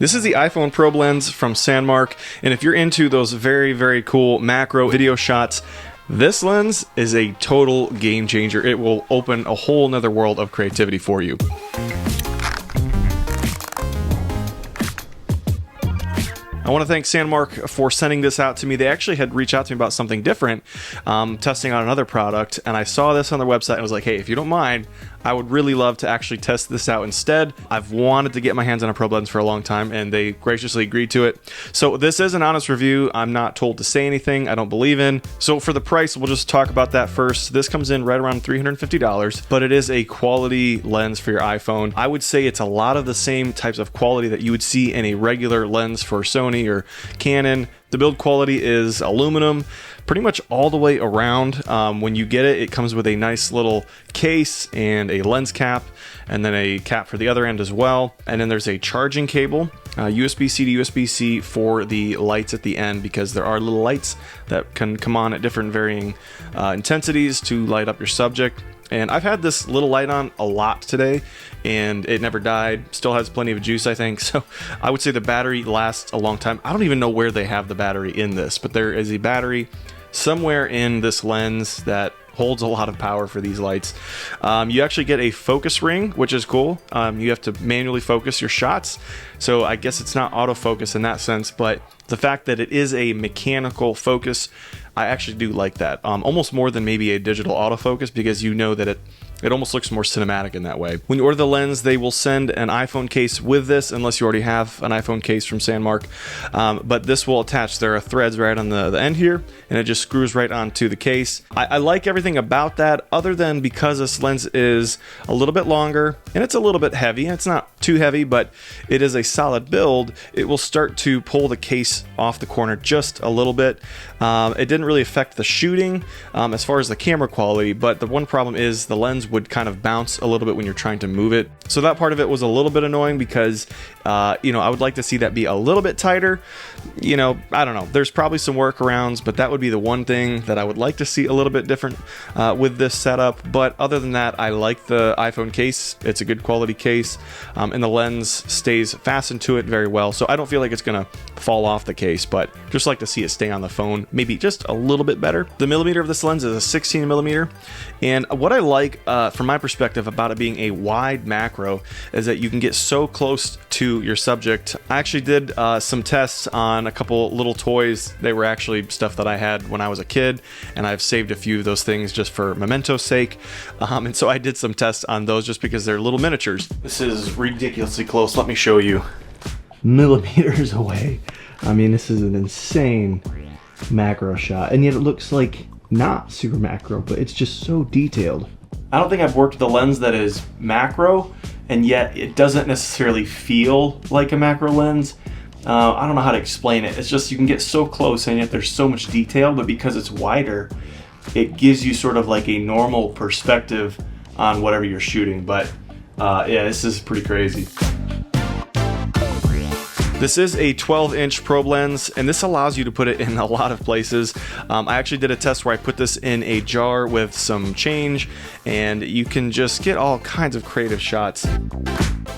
This is the iPhone probe lens from SANDMARC, and if you're into those very cool macro video shots, this lens is a total game changer. It will open a whole nother world of creativity for you. I want to thank SANDMARC for sending this out to me. They actually had reached out to me about something different, testing out another product, and I saw this on their website and was like, hey, if you don't mind, I would really love to actually test this out instead. I've wanted to get my hands on a probe lens for a long time, and they graciously agreed to it. So this is an honest review. I'm not told to say anything I don't believe in. So for the price, we'll just talk about that first. This comes in right around $350, but it is a quality lens for your iPhone. I would say it's a lot of the same types of quality that you would see in a regular lens for Sony or Canon. The build quality is aluminum pretty much all the way around. When you get it, it comes with a nice little case and a lens cap, and then a cap for the other end as well. And then there's a charging cable, USB-C to USB-C for the lights at the end, because there are little lights that can come on at different varying intensities to light up your subject. And I've had this little light on a lot today, and it never died. Still has plenty of juice, I think. So I would say the battery lasts a long time. I don't even know where they have the battery in this, but there is a battery somewhere in this lens that holds a lot of power for these lights. You actually get a focus ring, which is cool. You have to manually focus your shots. So I guess it's not autofocus in that sense, but the fact that it is a mechanical focus, I actually do like that. Almost more than maybe a digital autofocus, because you know that it almost looks more cinematic in that way. When you order the lens, they will send an iPhone case with this, unless you already have an iPhone case from SANDMARC. But this will attach. There are threads right on the end here, and it just screws right onto the case. I like everything about that, other than because this lens is a little bit longer and it's a little bit heavy. It's not too heavy, but it is a solid build. It will start to pull the case off the corner just a little bit. It didn't really affect the shooting as far as the camera quality, but the one problem is the lens would kind of bounce a little bit when you're trying to move it. So that part of it was a little bit annoying, because I would like to see that be a little bit tighter. I don't know. There's probably some workarounds, but that would be the one thing that I would like to see a little bit different with this setup. But other than that, I like the iPhone case. It's a good quality case, and the lens stays fastened to it very well. So I don't feel like it's gonna fall off the case, but just like to see it stay on the phone, maybe just a little bit better. The millimeter of this lens is a 16 millimeter, and what I like from my perspective about it being a wide macro is that you can get so close to your subject. I actually did some tests on a couple little toys. They were actually stuff that I had when I was a kid, and I've saved a few of those things just for memento's sake. And so I did some tests on those just because they're little miniatures. This is ridiculously close. Let me show you. Millimeters away. I mean, this is an insane macro shot, and yet it looks like not super macro, but it's just so detailed. I don't think I've worked with a lens that is macro, and yet it doesn't necessarily feel like a macro lens. I don't know how to explain it. It's just you can get so close, and yet there's so much detail, but because it's wider, it gives you sort of like a normal perspective on whatever you're shooting. But yeah, this is pretty crazy. This is a 12-inch probe lens, and this allows you to put it in a lot of places. I actually did a test where I put this in a jar with some change, and you can just get all kinds of creative shots.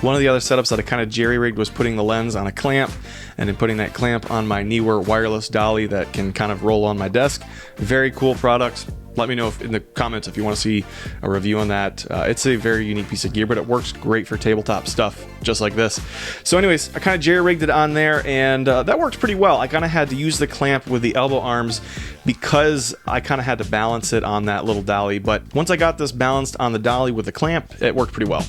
One of the other setups that I kind of jerry-rigged was putting the lens on a clamp, and then putting that clamp on my Neewer wireless dolly that can kind of roll on my desk. Very cool product. Let me know in the comments if you want to see a review on that. It's a very unique piece of gear, but it works great for tabletop stuff, just like this. So anyways, I kind of jerry-rigged it on there, and that worked pretty well. I kind of had to use the clamp with the elbow arms because I kind of had to balance it on that little dolly. But once I got this balanced on the dolly with the clamp, it worked pretty well.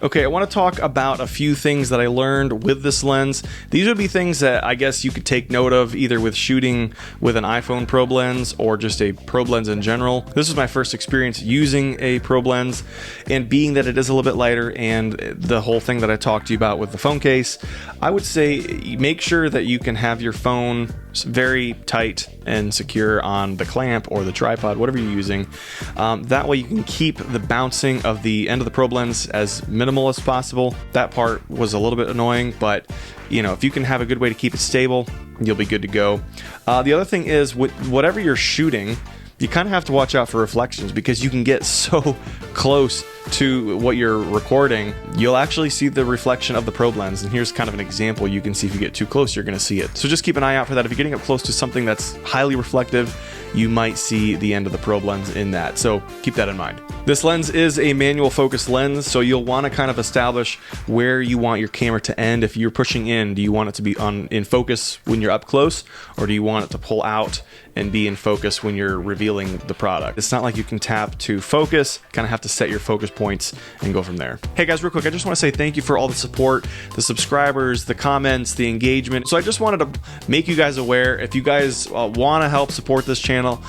Okay, I want to talk about a few things that I learned with this lens. These would be things that I guess you could take note of either with shooting with an iPhone probe lens or just a probe lens in general. This is my first experience using a probe lens, and being that it is a little bit lighter and the whole thing that I talked to you about with the phone case, I would say make sure that you can have your phone very tight and secure on the clamp or the tripod, whatever you're using. That way you can keep the bouncing of the end of the probe lens as minimal as possible. That part was a little bit annoying, but if you can have a good way to keep it stable, you'll be good to go. The other thing is, whatever you're shooting, you kind of have to watch out for reflections because you can get so close to what you're recording, you'll actually see the reflection of the probe lens. And here's kind of an example. You can see if you get too close, you're going to see it. So just keep an eye out for that. If you're getting up close to something that's highly reflective, you might see the end of the probe lens in that. So keep that in mind. This lens is a manual focus lens, so you'll want to kind of establish where you want your camera to end. If you're pushing in, do you want it to be in focus when you're up close, or do you want it to pull out and be in focus when you're revealing the product? It's not like you can tap to focus, kind of have to set your focus points and go from there. Hey guys, real quick, I just want to say thank you for all the support, the subscribers, the comments, the engagement. So I just wanted to make you guys aware, if you guys want to help support this channel,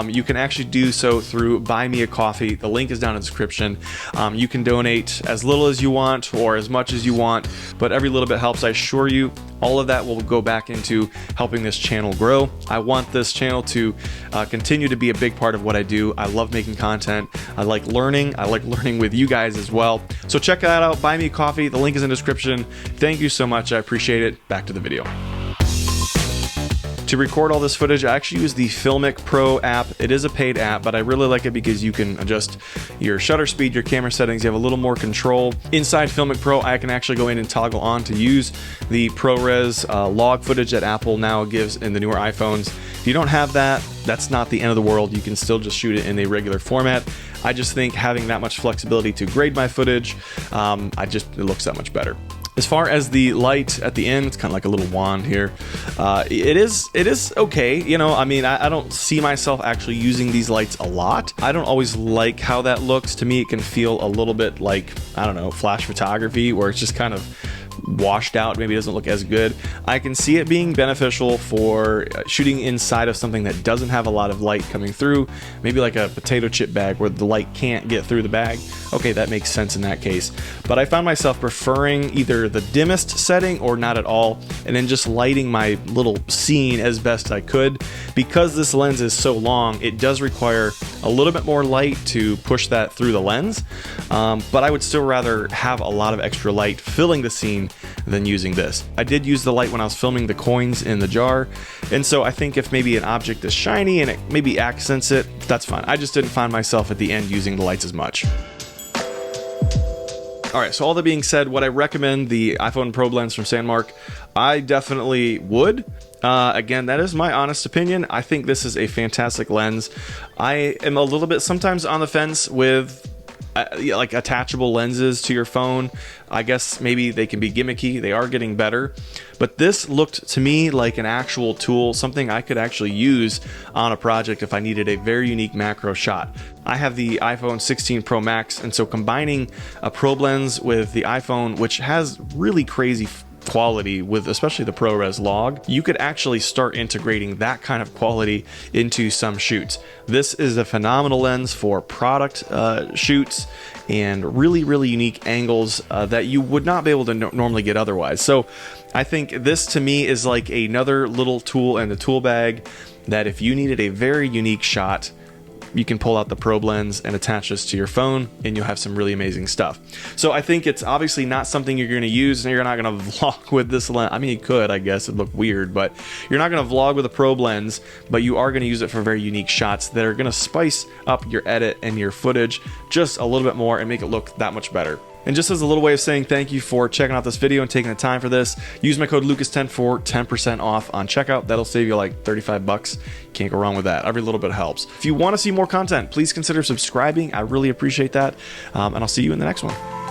you can actually do so through Buy Me a Coffee. The link is down in the description. You can donate as little as you want or as much as you want, but every little bit helps. I assure you, all of that will go back into helping this channel grow. I want this channel to continue to be a big part of what I do. I love making content. I like learning. I like learning with you guys as well. So check that out. Buy Me a Coffee. The link is in the description. Thank you so much. I appreciate it. Back to the video. To record all this footage, I actually use the Filmic Pro app. It is a paid app, but I really like it because you can adjust your shutter speed, your camera settings. You have a little more control. Inside Filmic Pro, I can actually go in and toggle on to use the ProRes log footage that Apple now gives in the newer iPhones. If you don't have that, that's not the end of the world. You can still just shoot it in a regular format. I just think having that much flexibility to grade my footage, it looks that much better. As far as the light at the end, it's kind of like a little wand here. It is okay. You know, I mean, I don't see myself actually using these lights a lot. I don't always like how that looks. To me, it can feel a little bit like, I don't know, flash photography, where it's just kind of washed out, maybe doesn't look as good. I can see it being beneficial for shooting inside of something that doesn't have a lot of light coming through, maybe like a potato chip bag where the light can't get through the bag. Okay, that makes sense in that case. But I found myself preferring either the dimmest setting or not at all, and then just lighting my little scene as best I could. Because this lens is so long, it does require a little bit more light to push that through the lens, but I would still rather have a lot of extra light filling the scene than using this. I did use the light when I was filming the coins in the jar, and so I think if maybe an object is shiny and it maybe accents it, that's fine. I just didn't find myself at the end using the lights as much. All right, so all that being said, would I recommend the iPhone probe lens from SANDMARC? I definitely would. Again, that is my honest opinion. I think this is a fantastic lens. I am a little bit sometimes on the fence with like attachable lenses to your phone. I guess maybe they can be gimmicky. They are getting better, but this looked to me like an actual tool, something I could actually use on a project if I needed a very unique macro shot. I have the iPhone 16 Pro Max, and so combining a probe lens with the iPhone, which has really crazy quality with especially the ProRes log, you could actually start integrating that kind of quality into some shoots. This is a phenomenal lens for product shoots and really unique angles that you would not be able to normally get otherwise. So I think this to me is like another little tool in the tool bag that if you needed a very unique shot, you can pull out the probe lens and attach this to your phone and you'll have some really amazing stuff. So I think it's obviously not something you're going to use, and you're not going to vlog with this lens. I mean, you could, I guess, it'd look weird, but you're not going to vlog with a probe lens, but you are going to use it for very unique shots that are going to spice up your edit and your footage just a little bit more and make it look that much better. And just as a little way of saying thank you for checking out this video and taking the time for this, use my code Lucas10 for 10% off on checkout. That'll save you like 35 bucks. Can't go wrong with that. Every little bit helps. If you want to see more content, please consider subscribing. I really appreciate that. And I'll see you in the next one.